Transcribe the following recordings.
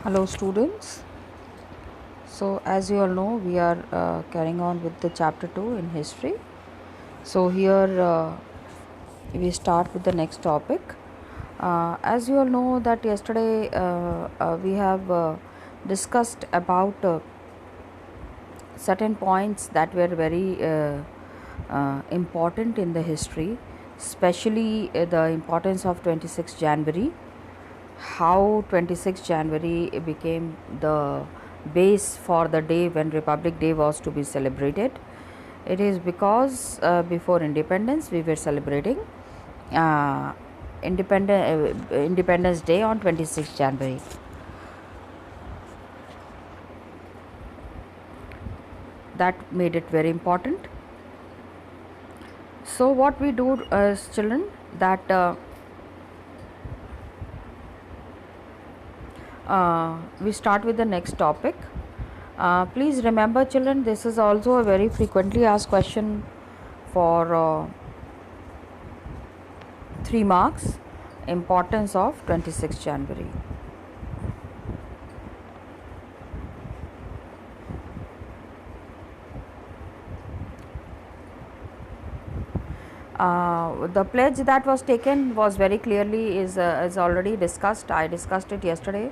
Hello, students. So, as you all know, we are carrying on with the chapter 2 in history. So, here we start with the next topic. As you all know, that yesterday we have discussed about certain points that were very important in the history, especially the importance of 26 January, how 26 January became the base for the day when Republic Day was to be celebrated. It is because before independence we were celebrating uh, Independence Day on 26 January. That made it very important. So what we do as children, that we start with the next topic. Please remember, children, this is also a very frequently asked question for 3 marks. Importance of 26 January. The pledge that was taken was very clearly is already discussed. I discussed it yesterday.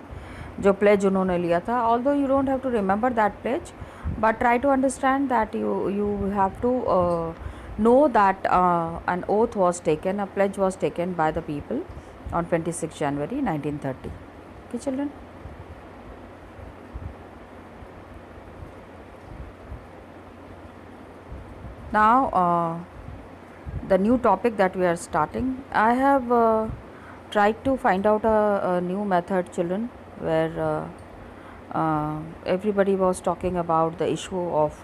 जो pledge उन्होंने लिया था, although you don't have to remember that pledge, but try to understand that you have to know that an oath was taken, a pledge was taken by the people on 26 January 1930. Okay, children. Now the new topic that we are starting, I have tried to find out a new method, children, where everybody was talking about the issue of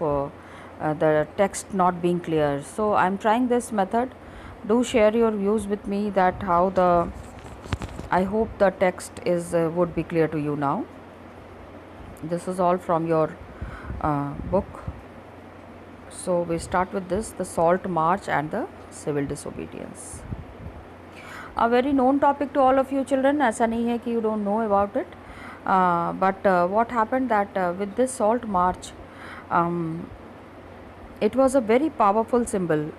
the text not being clear. So I'm trying this method. Do share your views with me that how the I hope the text is would be clear to you now. This is all from your book. So we start with this, the Salt March and the civil disobedience. A very known topic to all of you children. ऐसा नहीं है कि you don't know about it. But what happened that with this Salt March, it was a very powerful symbol.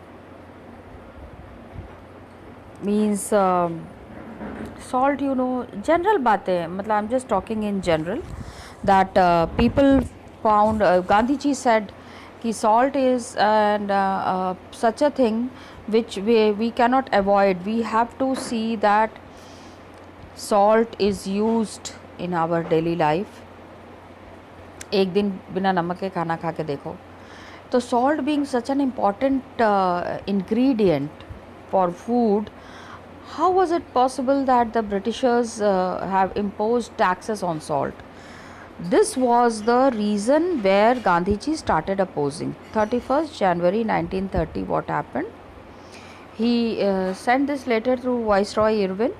Means salt, you know, general बातें, मतलब I'm just talking in general, that people found, Gandhi ji said कि salt is and such a thing which we cannot avoid. We have to see that salt is used in our daily life. एक दिन बिना नमक के खाना खा के देखो. तो salt being such an important ingredient for food, how was it possible that the Britishers have imposed taxes on salt? This was the reason where Gandhiji started opposing. 31st January 1930, what happened? He sent this letter to Viceroy Irwin,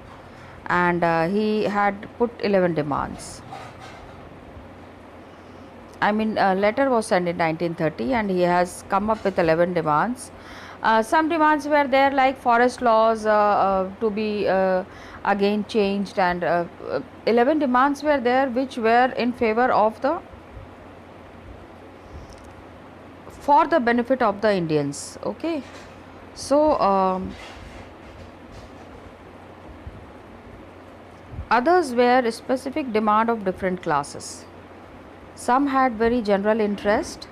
and he had put 11 demands. I mean, a letter was sent in 1930 and he has come up with 11 demands. Some demands were there, like forest laws to be again changed, and 11 demands were there which were in favor of for the benefit of the Indians. Okay, so others were a specific demand of different classes. Some had very general interest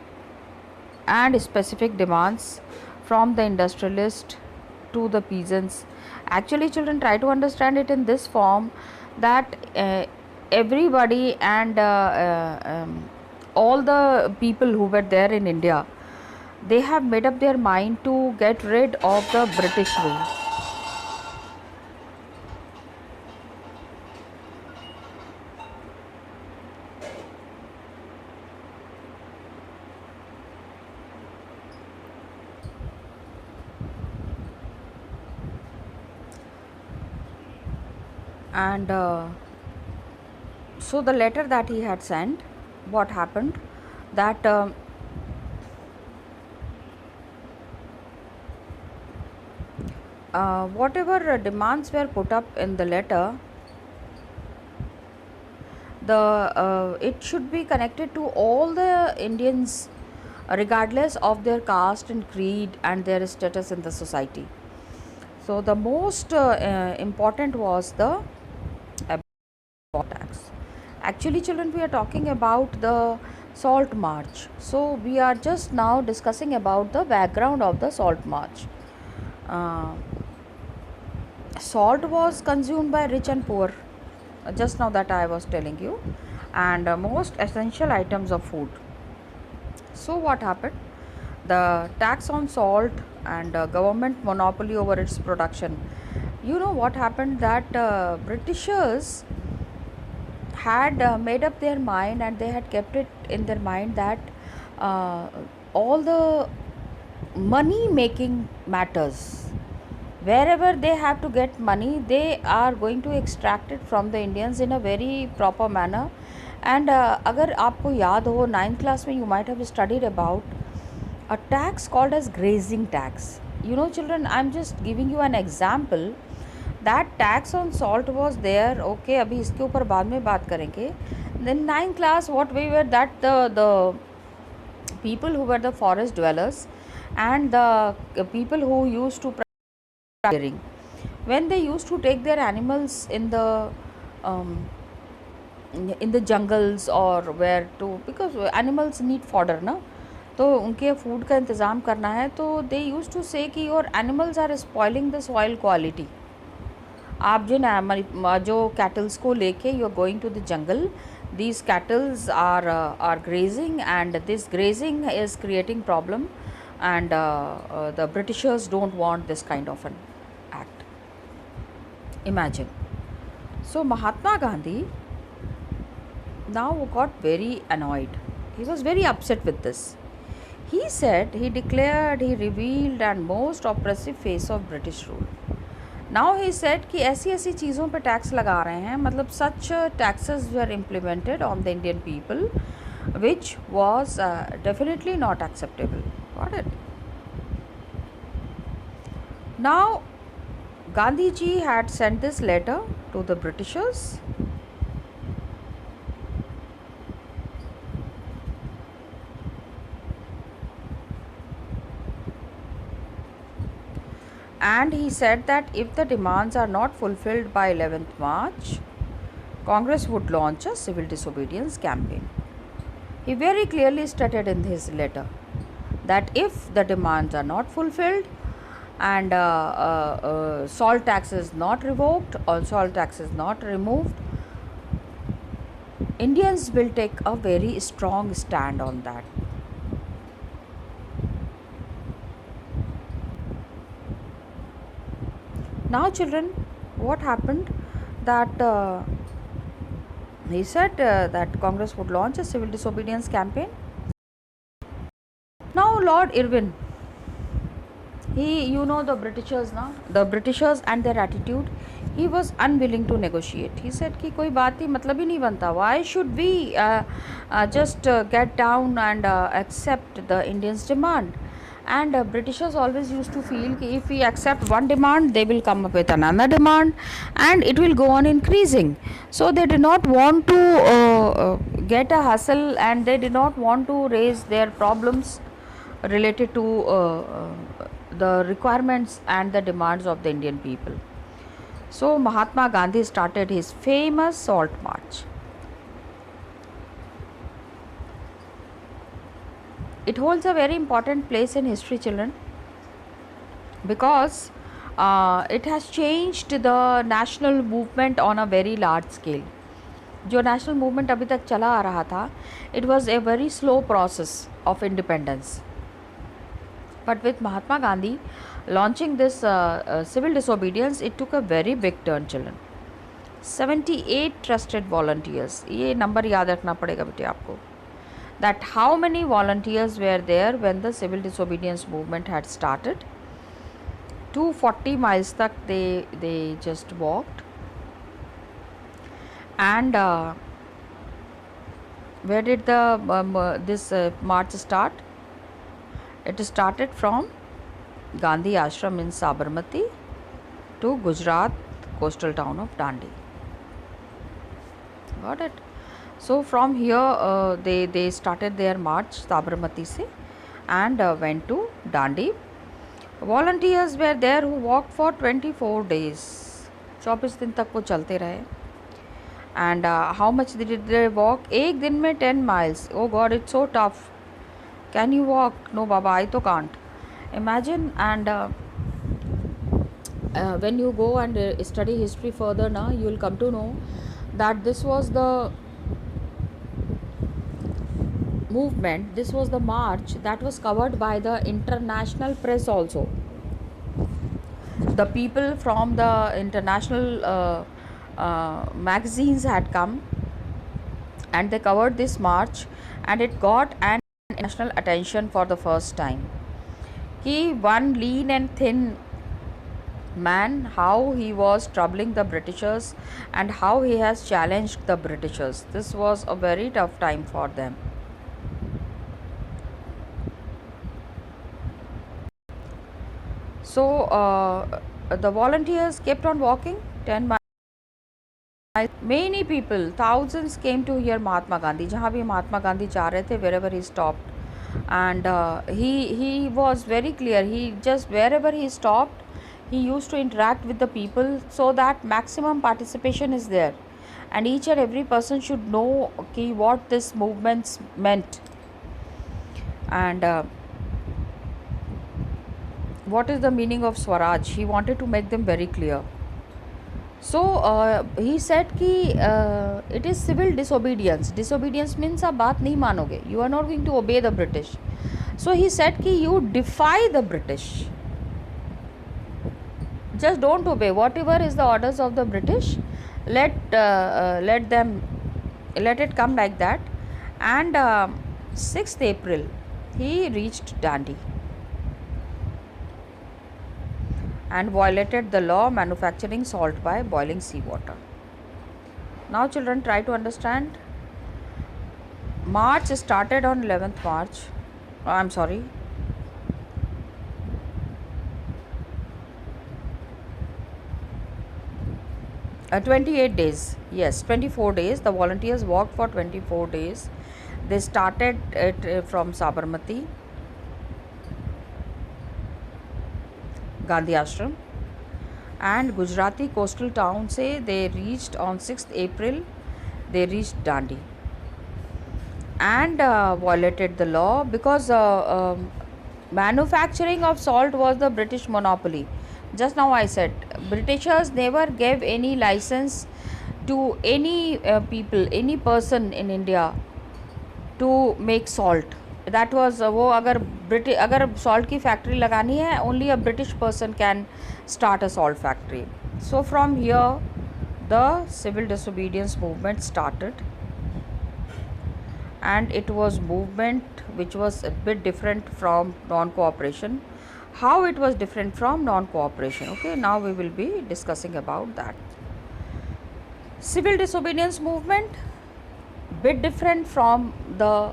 and specific demands, from the industrialist to the peasants. Actually, children, try to understand it in this form, that everybody and all the people who were there in India, they have made up their mind to get rid of the British rule. And so the letter that he had sent, what happened, that whatever demands were put up in the letter, it should be connected to all the Indians, regardless of their caste and creed and their status in the society. So the most important was the tax. Actually, children, we are talking about the salt march. So we are just now discussing about the background of the salt march. Uh, Salt was consumed by rich and poor, just now that I was telling you, and most essential items of food. So what happened? The tax on salt and government monopoly over its production. You know what happened, that Britishers had made up their mind, and they had kept it in their mind that uh, all the money making matters, wherever they have to get money, they are going to extract it from the Indians in a very proper manner. And अगर आपको याद हो, 9th class में you might have studied about a tax called as grazing tax. You know, children, I'm just giving you an example. That tax on salt was there. Okay, अभी इसके ऊपर बाद में बात करेंगे. Then 9th class, what we were, that the people who were the forest dwellers and the people who used to practice, when they used to take their animals um, in the jungles, or where to, because animals need fodder ना, तो उनके food का इंतज़ाम करना है, तो दे use to say कि your animals are spoiling the soil quality. आप जो कैटल्स को लेके you are going to the jungle, these cattles are grazing, and this grazing is creating problem, and the Britishers don't want this kind of an act. Imagine. So Mahatma Gandhi now got very annoyed. He was very upset with this. He said, he declared, he revealed and most oppressive face of British rule. Now he said कि ऐसी ऐसी चीज़ों पे tax लगा रहे हैं, मतलब such taxes were implemented on the Indian people, which was definitely not acceptable. Got it? Now Gandhi ji had sent this letter to the Britishers. And he said that if the demands are not fulfilled by 11th March, Congress would launch a civil disobedience campaign. He very clearly stated in his letter that if the demands are not fulfilled, and salt tax is not revoked or salt tax is not removed, Indians will take a very strong stand on that. Now children, what happened, that he said that Congress would launch a civil disobedience campaign. Now Lord Irwin, you know the Britishers and their attitude, he was unwilling to negotiate. He said कि कोई बात ही मतलब ही नहीं बनता, why should we just get down and accept the Indians' demand. And Britishers always used to feel that if we accept one demand, they will come up with another demand, and it will go on increasing. So they did not want to get a hustle, and they did not want to raise their problems related to the requirements and the demands of the Indian people. So Mahatma Gandhi started his famous Salt March. It holds a very important place in history, children, because it has changed the national movement on a very large scale. जो national movement अभी तक चला आ रहा था, it was a very slow process of independence. But with Mahatma Gandhi launching this civil disobedience, it took a very big turn, children. 78 trusted volunteers. ये number याद रखना पड़ेगा बेटे आपको. That how many volunteers were there when the civil disobedience movement had started. 240 miles tak they just walked. And where did the this march start? It started from Gandhi Ashram in Sabarmati to Gujarat coastal town of Dandi. Got it? So from here they started their march Sabarmati se, and went to Dandi. Volunteers were there who walked for 24 days. 24 दिन तक वो चलते रहे. And how much did they walk? एक दिन में 10 miles. Oh God, it's so tough. Can you walk? No, Baba, I to can't. Imagine. And when you go and study history further now, you will come to know that this was the movement, this was the march that was covered by the international press also. The people from the international magazines had come, and they covered this march, and it got an international attention for the first time. He, one lean and thin man, how he was troubling the Britishers and how he has challenged the Britishers. This was a very tough time for them. So the volunteers kept on walking 10 miles. Many people, thousands came to hear Mahatma Gandhi. जहाँ भी महात्मा गांधी जा रहे थे, wherever he stopped, and he was very clear. He just, wherever he stopped, he used to interact with the people so that maximum participation is there, and each and every person should know what this movements meant, and what is the meaning of Swaraj. He wanted to make them very clear. So he said कि it is civil disobedience. Disobedience means आप बात नहीं मानोगे. You are not going to obey the British. So he said कि you defy the British. Just don't obey whatever is the orders of the British. Let it come like that. And 6th April he reached Dandi and violated the law manufacturing salt by boiling seawater. Now children, try to understand. March started on 11th March. I'm sorry. Uh, 28 days. Yes, 24 days. The volunteers walked for 24 days. They started it from Sabarmati, Gandhi Ashram, and Gujarati coastal town say they reached on 6th April. They reached Dandi and violated the law because manufacturing of salt was the British monopoly. Just now I said Britishers never gave any license to any people, any person in India to make salt. That was वो अगर salt की factory लगानी है, only a British person can start a salt factory. So from here the civil disobedience movement started, and it was movement which was a bit different from non-cooperation. How it was different from non-cooperation? Okay, now we will be discussing about that. Civil disobedience movement, bit different from the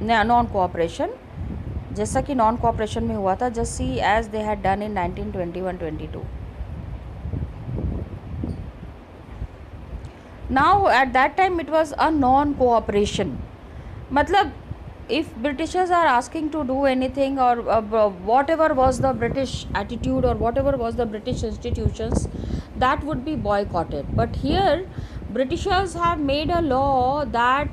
non-cooperation. जैसा कि non-cooperation में हुआ था, just see as they had done in 1921-22. Now at that time it was a non-cooperation. मतलब if Britishers are asking to do anything, or whatever was the British attitude or whatever was the British institutions, that would be boycotted. But here Britishers have made a law that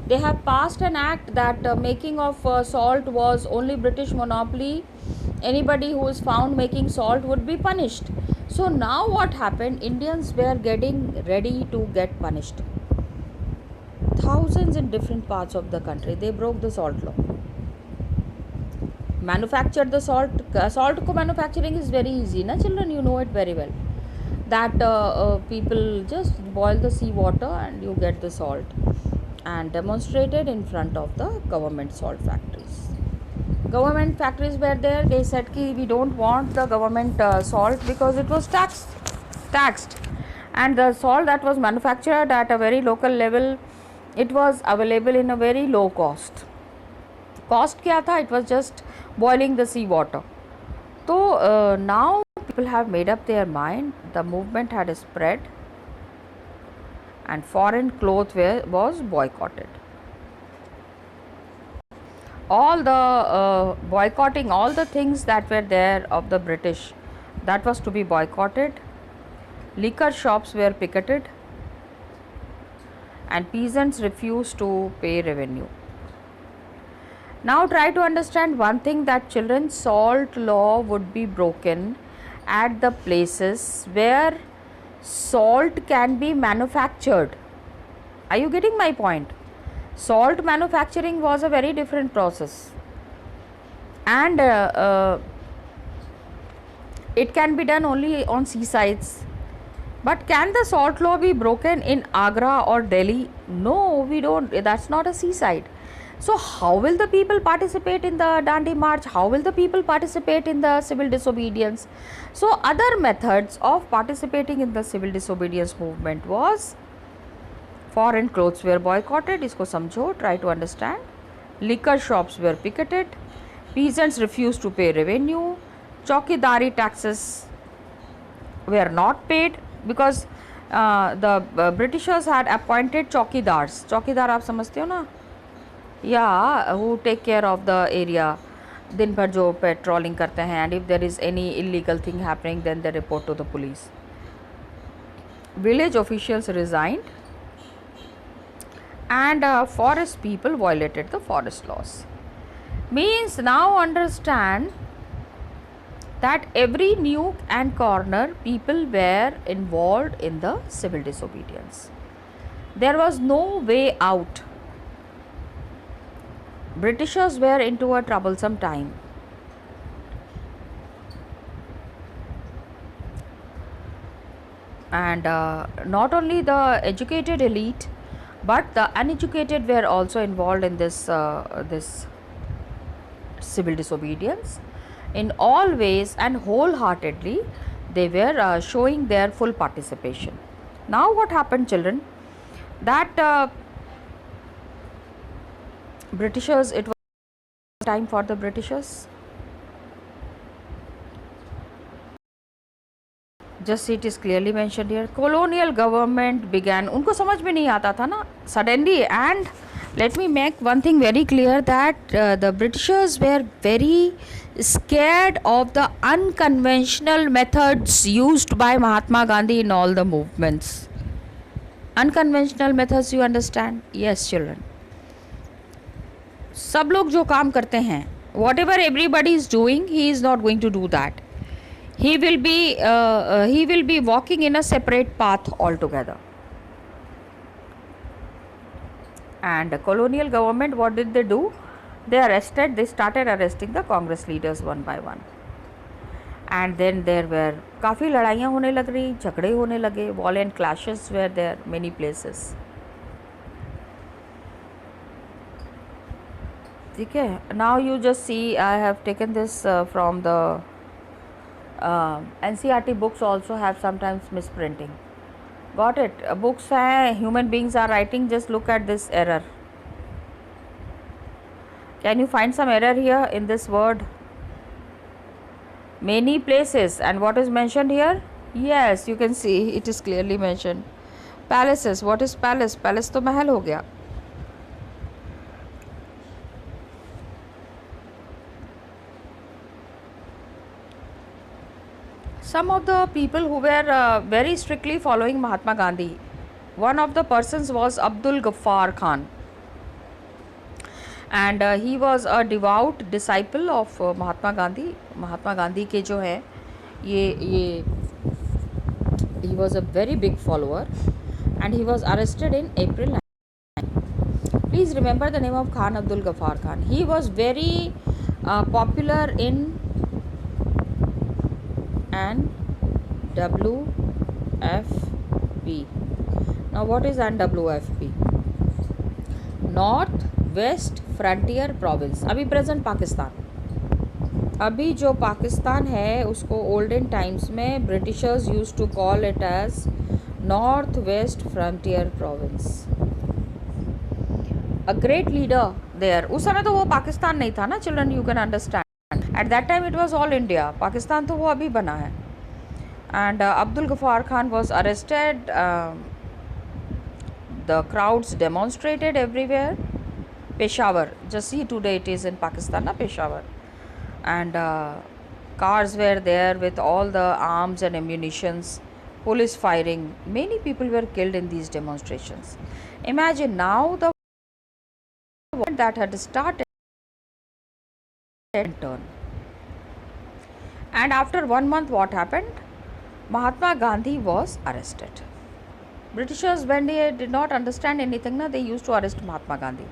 they have passed an act that making of salt was only British monopoly. Anybody who is found making salt would be punished. So now what happened? Indians were getting ready to get punished. Thousands in different parts of the country, they broke the salt law. Manufactured the salt. Salt co manufacturing is very easy, na children, you know it very well. That people just boil the sea water and you get the salt, and demonstrated in front of the government salt factories. Government factories were there. They said ki we don't want the government salt because it was taxed, and the salt that was manufactured at a very local level, it was available in a very low cost. Cost क्या था? It was just boiling the sea water. So now people have made up their mind. The movement had spread, and foreign clothwear was boycotted. All the boycotting all the things that were there of the British, that was to be boycotted. Liquor shops were picketed and peasants refused to pay revenue. Now try to understand one thing, that children, salt law would be broken at the places where salt can be manufactured. Are you getting my point? Salt manufacturing was a very different process, and it can be done only on seasides. But can the salt law be broken in Agra or Delhi? No, we don't. That's not a seaside. So how will the people participate in the Dandi March? How will the people participate in the civil disobedience? So other methods of participating in the civil disobedience movement was foreign clothes were boycotted. इसको समझो, try to understand. Liquor shops were picketed. Peasants refused to pay revenue. Chaukidari taxes were not paid because the Britishers had appointed chaukidars. Chaukidar आप समझते हो ना? Yeah, who take care of the area. दिन भर जो patrolling करते हैं, and if there is any illegal thing happening, then they report to the police. Village officials resigned, and forest people violated the forest laws. Means now understand that every nook and corner people were involved in the civil disobedience. There was no way out. Britishers were into a troublesome time. And not only the educated elite, but the uneducated were also involved in this civil disobedience. In all ways and wholeheartedly, they were showing their full participation. Now what happened, children? That Britishers, it was time for the Britishers. Just see, it is clearly mentioned here. Colonial government began. उनको समझ में नहीं आता था ना suddenly. And let me make one thing very clear, that the Britishers were very scared of the unconventional methods used by Mahatma Gandhi in all the movements. Unconventional methods, you understand? Yes, children. सब लोग जो काम करते हैं, whatever everybody is doing, he is not going to do that. He will be walking in a separate path altogether. And the colonial government, what did they do? They started arresting the Congress leaders one by one. And then there were काफ़ी लड़ाइयाँ होने लग रही, झगड़े होने लगे, violent clashes were there many places. ठीक है, now you just see, I have taken this from the NCERT books also have sometimes misprinting. Got it? Books हैं, human beings are writing, just look at this error. Can you find some error here in this word? Many places. And what is mentioned here? Yes, you can see it is clearly mentioned. Palaces. What is palace? Palace तो महल हो गया. Some of the people who were very strictly following Mahatma Gandhi, one of the persons was Abdul Ghaffar Khan, and he was a devout disciple of Mahatma Gandhi. Mahatma Gandhi के जो है ये he was a very big follower, and he was arrested in April 19. Please remember the name of Khan, Abdul Ghaffar Khan. He was very popular in NWFP. Now what is NWFP? North West Frontier Province. अभी present Pakistan, अभी जो पाकिस्तान है उसको olden times में britishers use to call it as North West Frontier Province. A great leader there. उस समय तो वो पाकिस्तान नहीं था ना children, you can understand. At that time it was all India. Pakistan तो वो अभी बना है. And Abdul Ghaffar Khan was arrested the crowds demonstrated everywhere. Peshawar, just see today it is in Pakistan, na Peshawar, and cars were there with all the arms and ammunitions, police firing. Many people were killed in these demonstrations. Imagine now the war that had started turn. And after 1 month, what happened? Mahatma Gandhi was arrested. Britishers, when they did not understand anything, they used to arrest Mahatma Gandhi.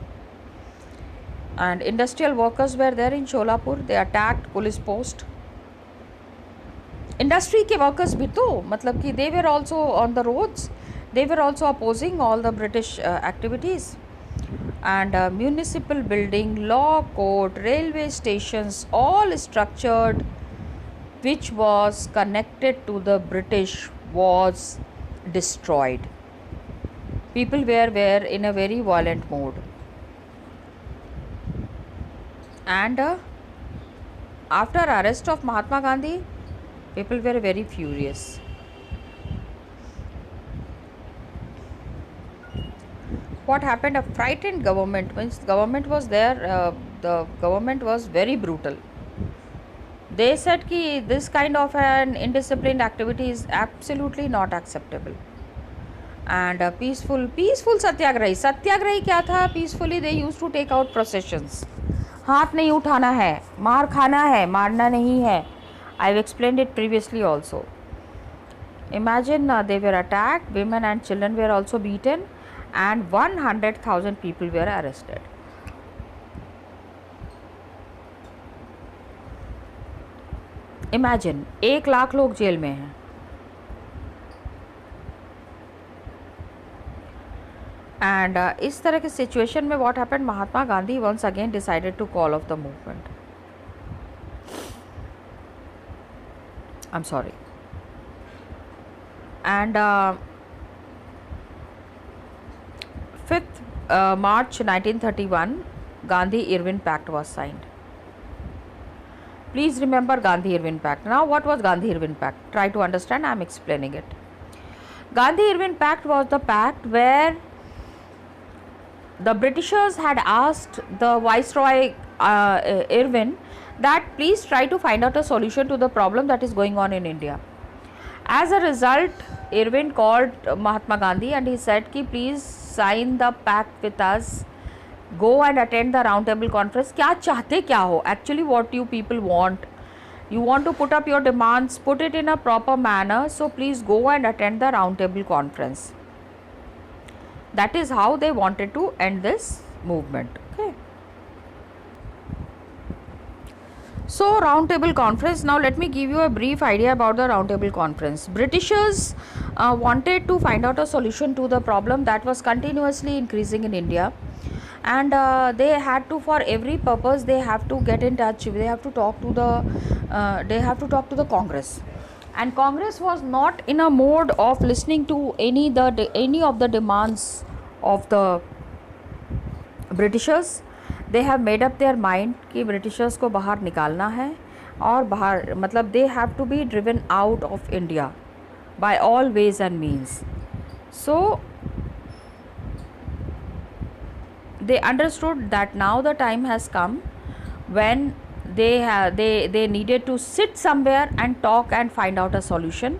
And industrial workers were there in Sholapur. They attacked police post. Industry के workers भी तो मतलब कि they were also on the roads. They were also opposing all the British activities. And municipal building, law court, railway stations, all structured which was connected to the British was destroyed. People were in a very violent mode. And after arrest of Mahatma Gandhi, people were very furious. What happened? A frightened government, means government was there, the government was very brutal. They said कि this kind of an indisciplined activity is absolutely not acceptable. And peaceful सत्याग्रही क्या था? Peacefully they used to take out processions. हाथ नहीं उठाना है, मार खाना है, मारना नहीं है. I've explained it previously also. Imagine they were attacked, women and children were also beaten, and 100,000 people were arrested. Imagine 1 lakh लोग जेल में हैं. And इस तरह के सिचुएशन में what happened? Mahatma Gandhi once again decided to call off the movement. I'm sorry. And 5th March 1931, Gandhi-Irwin Pact was signed. Please remember Gandhi-Irwin Pact. Now, what was Gandhi-Irwin Pact? Try to understand. I am explaining it. Gandhi-Irwin Pact was the pact where the Britishers had asked the Viceroy Irwin that please try to find out a solution to the problem that is going on in India. As a result, Irwin called Mahatma Gandhi and he said कि please sign the pact with us, go and attend the round table conference. क्या चाहते क्या हो? Actually what you people want. You want to put up your demands, put it in a proper manner, so please go and attend the round table conference. That is how they wanted to end this movement. Okay. So round table conference, now let me give you a brief idea about the round table conference. Britishers wanted to find out a solution to the problem that was continuously increasing in India, and they had to, for every purpose, they have to get in touch, they have to talk to the Congress, and Congress was not in a mode of listening to any of the demands of the Britishers. They have made up their mind कि Britishers को बाहर निकालना है, और बाहर मतलब they have to be driven out of India by all ways and means. So they understood that now the time has come when they needed to sit somewhere and talk and find out a solution.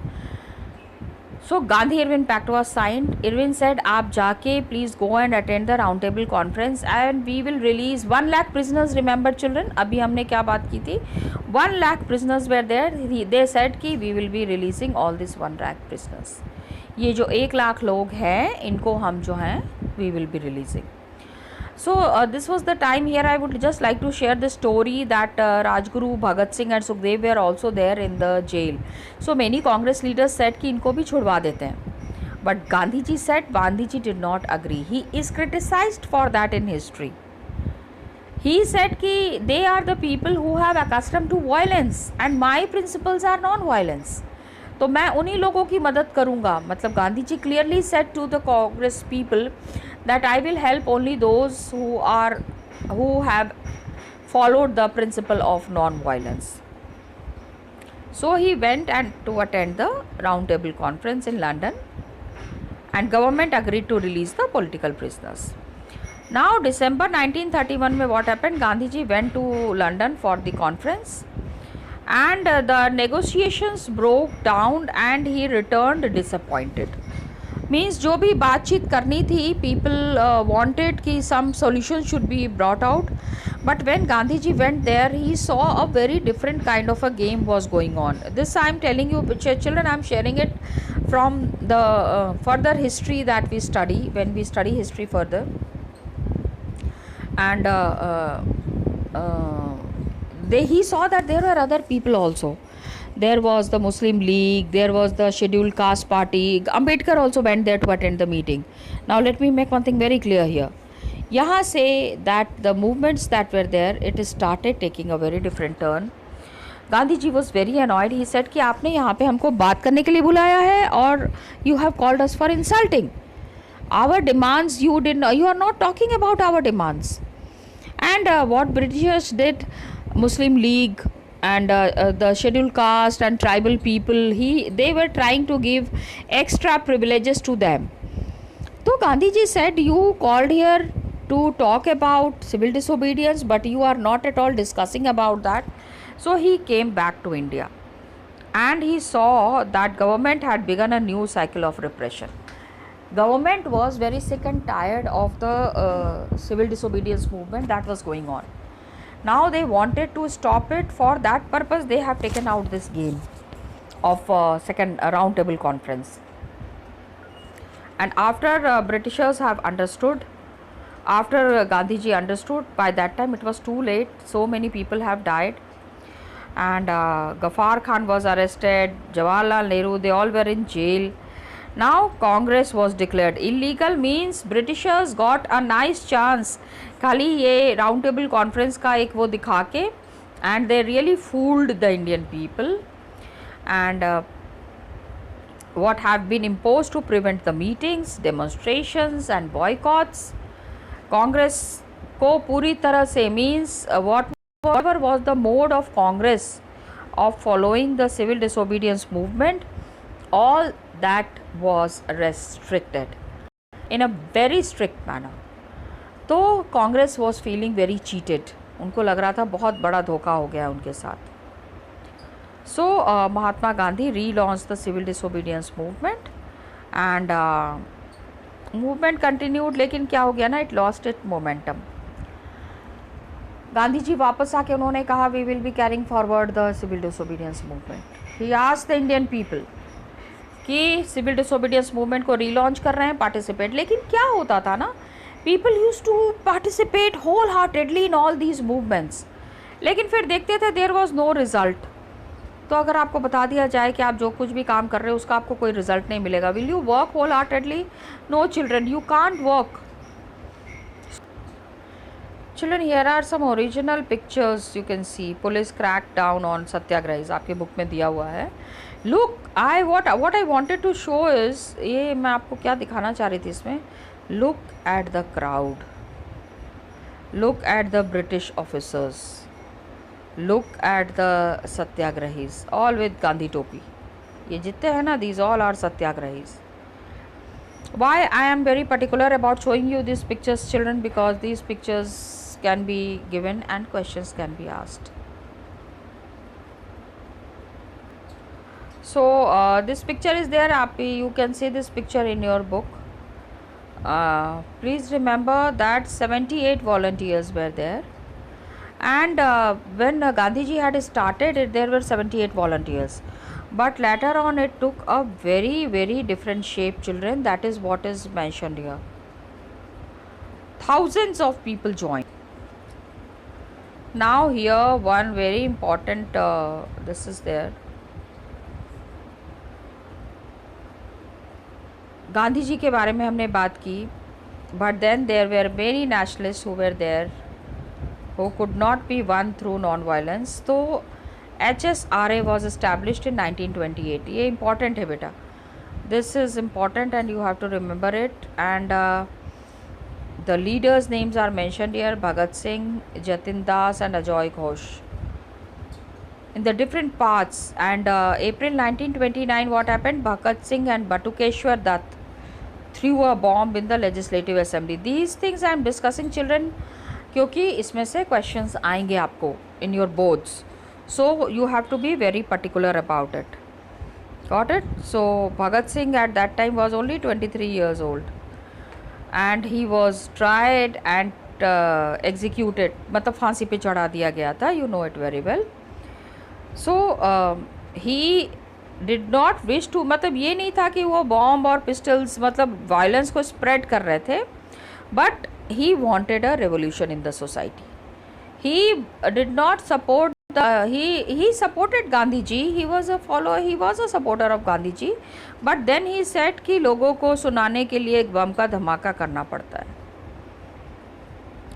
So Gandhi-Irwin Pact was signed. Irwin said, "आप जाके please go and attend the round table conference and we will release 1 lakh prisoners." Remember children, अभी हमने क्या बात की थी? 1 lakh prisoners were there. They said कि we will be releasing all these 1 lakh prisoners. ये जो 1 लाख लोग हैं, इनको हम जो हैं we will be releasing. So this was the time. Here I would just like to share the story that Rajguru, Bhagat Singh and Sukhdev were also there in the jail. So many Congress leaders said कि इनको भी छुड़वा देते हैं. But Gandhiji said, Gandhiji did not agree. He is criticized for that in history. He said कि they are the people who have accustomed to violence and my principles are non-violence. तो मैं उन्हीं लोगों की मदद करूँगा. मतलब Gandhi ji clearly said to the Congress people that I will help only those who have followed the principle of non-violence. So he went and to attend the round table conference in London, and government agreed to release the political prisoners. Now December 1931 में what happened, Gandhi ji went to London for the conference and the negotiations broke down and he returned disappointed. Means जो भी बातचीत करनी थी, people wanted कि some solution should be brought out, but when Gandhi ji went there, he saw a very different kind of a game was going on. This I am telling you, children, I am sharing it from the further history that we study, when we study history further. And he saw that there were other people also. There was the Muslim League, there was the Scheduled Caste Party. Ambedkar also went there to attend the meeting. Now let me make one thing very clear here. यहाँ से that the movements that were there, it started taking a very different turn. Gandhi ji was very annoyed. He said कि आपने यहाँ पे हमको बात करने के लिए बुलाया है और you have called us for insulting. Our demands you are not talking about our demands. And what Britishers did, Muslim League and the scheduled caste and tribal people, they were trying to give extra privileges to them. So Gandhi ji said, you called here to talk about civil disobedience, but you are not at all discussing about that. So he came back to India and he saw that government had begun a new cycle of repression. Government was very sick and tired of the civil disobedience movement that was going on. Now they wanted to stop it. For that purpose, they have taken out this game of second round table conference. And after Britishers have understood, after Gandhi ji understood, by that time it was too late. So many people have died. And Ghaffar Khan was arrested, Jawaharlal Nehru, they all were in jail. Now Congress was declared illegal, means Britishers got a nice chance खाली ये round table conference का एक वो दिखा के, and they really fooled the Indian people, and what have been imposed to prevent the meetings, demonstrations and boycotts. Congress को पूरी तरह से means whatever was the mode of Congress of following the civil disobedience movement, all that was restricted in a very strict manner. तो Congress was feeling very cheated, उनको लग रहा था बहुत बड़ा धोखा हो गया उनके साथ. So Mahatma Gandhi relaunch the civil disobedience movement and movement continued, लेकिन क्या हो गया ना, it lost it momentum. Gandhi ji वापस आके उन्होंने कहा we will be carrying forward the civil disobedience movement. He asked the Indian people कि सिविल डिसोबीडियंस मूवमेंट को रीलॉन्च कर रहे हैं, पार्टिसिपेट. लेकिन क्या होता था ना, people use to participate wholehearted in all these movements, लेकिन फिर देखते थे देयर वॉज नो रिजल्ट. तो अगर आपको बता दिया जाए कि आप जो कुछ भी काम कर रहे हो उसका आपको कोई रिजल्ट नहीं मिलेगा, will you work wholeheartedly? No children, you can't work. Children, here are some original pictures you can see. Police cracked down on satyagrahis, आपके बुक में दिया हुआ है. Look, what I wanted to show is, ये मैं आपको क्या दिखाना चाह रही थी इसमें. Look at the crowd. Look at the British officers. Look at the satyagrahis, all with Gandhi टोपी. ये जितने हैं ना, these all are satyagrahis. Why I am very particular about showing you these pictures, children, because these pictures can be given and questions can be asked. So this picture is there, you can see this picture in your book. Please remember that 78 volunteers were there, and when Gandhi ji had started it, there were 78 volunteers, but later on it took a very, very different shape, children. That is what is mentioned here. Thousands of people joined. Now here one very important this is there. Gandhi ji के बारे में हमने बात की, but then there were many nationalists who were there who could not be won through non-violence. तो HSRA was established in 1928. ये important है बेटा, this is important and you have to remember it. And the leaders' names are mentioned here: Bhagat Singh, Jatin Das and Ajoy Ghosh in the different parts. And April 1929 what happened, Bhagat Singh and Batukeshwar Dutt threw a bomb in the legislative assembly. These things I am discussing, children, क्योंकि इसमें से questions आएंगे आपको in your boards, so you have to be very particular about it. Got it? So Bhagat Singh at that time was only 23 years old, and he was tried and executed. मतलब फांसी पे चढ़ा दिया गया था. You know it very well. So he did not wish to, मतलब ये नहीं था कि वो बॉम्ब और पिस्टल्स मतलब वायलेंस को स्प्रेड कर रहे थे, but he wanted a revolution in the society. He did not support he supported Gandhi ji, he was a supporter of Gandhi ji, but then he said कि लोगों को सुनाने के लिए एक बम का धमाका करना पड़ता है.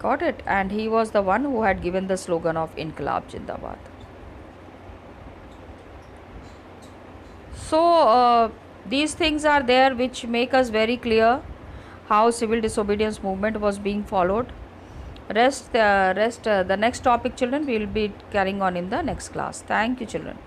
Got it? And he was the one who had given the slogan of Inqilab Zindabad. So these things are there which make us very clear how civil disobedience movement was being followed. The next topic, children, we will be carrying on in the next class. Thank you, children.